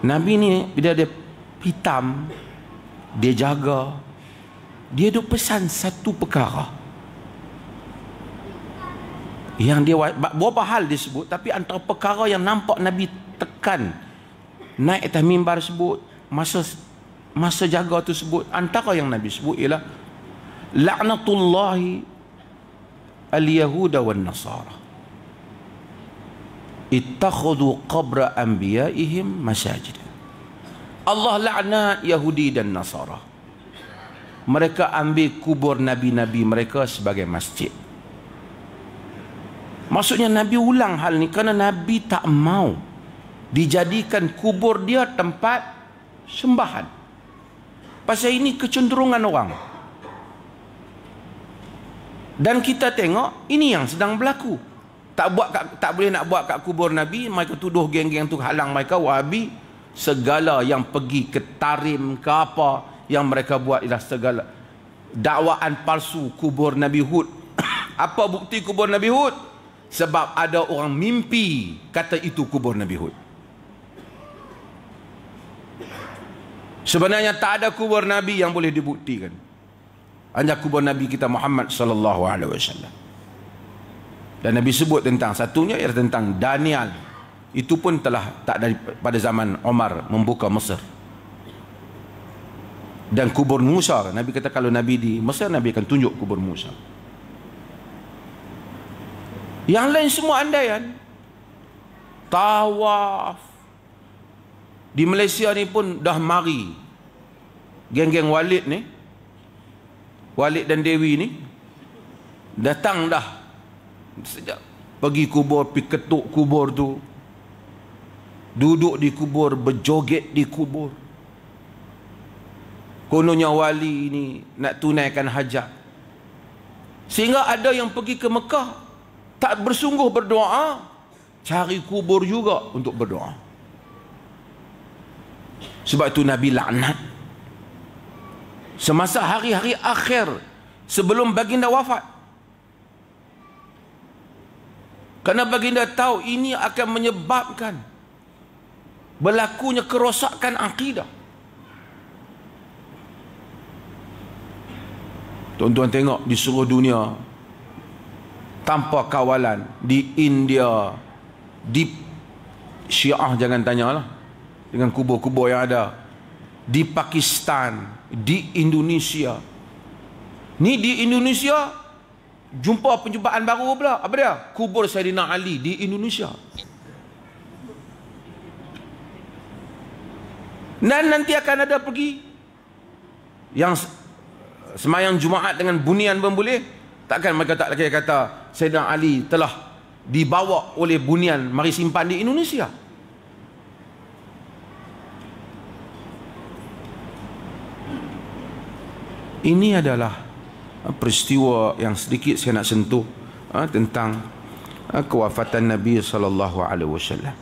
Nabi ni bila dia hitam, dia jaga, dia duk pesan satu perkara yang dia berapa hal disebut, tapi antara perkara yang nampak Nabi tekan naik atas mimbar sebut, masa jaga tu sebut, antara yang Nabi sebut ialah la'natullahi al-yahuda wan nasara ittakhadhu qabra anbiya'ihim masajid. Allah laknat Yahudi dan Nasara, mereka ambil kubur nabi-nabi mereka sebagai masjid. Maksudnya Nabi ulang hal ni kerana Nabi tak mau dijadikan kubur dia tempat sembahan. Pasal ini kecenderungan orang, dan kita tengok ini yang sedang berlaku. Tak boleh nak buat kat kubur Nabi, mereka tuduh geng-geng tu halang mereka Wahabi. Segala yang pergi ke Tarim ke apa yang mereka buat ialah segala dakwaan palsu kubur Nabi Hud. Apa bukti kubur Nabi Hud? Sebab ada orang mimpi kata itu kubur Nabi Hud. Sebenarnya tak ada kubur Nabi yang boleh dibuktikan, hanya kubur Nabi kita Muhammad sallallahu alaihi wasallam. Dan Nabi sebut tentang satunya ialah tentang Daniel. Itu pun telah tak dari pada zaman Umar membuka Mesir. Dan kubur Musa, Nabi kata kalau Nabi di Mesir, Nabi akan tunjuk kubur Musa. Yang lain semua andaian. Tawaf. Di Malaysia ni pun dah mari geng-geng Walid ni, Walid dan Dewi ni datang dah sejak pergi kubur, pergi ketuk kubur tu, duduk di kubur, berjoget di kubur. Kononnya wali ini nak tunaikan hajat. Sehingga ada yang pergi ke Mekah tak bersungguh berdoa, cari kubur juga untuk berdoa. Sebab itu Nabi laknat. Semasa hari-hari akhir sebelum baginda wafat, kerana baginda tahu ini akan menyebabkan berlakunya kerosakan akidah. Tuan-tuan tengok di seluruh dunia tanpa kawalan, di India, di Syiah jangan tanyalah dengan kubur-kubur yang ada, di Pakistan, di Indonesia. Ni di Indonesia jumpa perjumpaan baru pula. Apa dia? Kubur Saidina Ali di Indonesia. Dan nanti akan ada pergi yang semayang Jumaat dengan bunian pun boleh. Takkan mereka tak lagi kata Saidina Ali telah dibawa oleh bunian mari simpan di Indonesia. Ini adalah peristiwa yang sedikit saya nak sentuh tentang kewafatan Nabi sallallahu alaihi wasallam.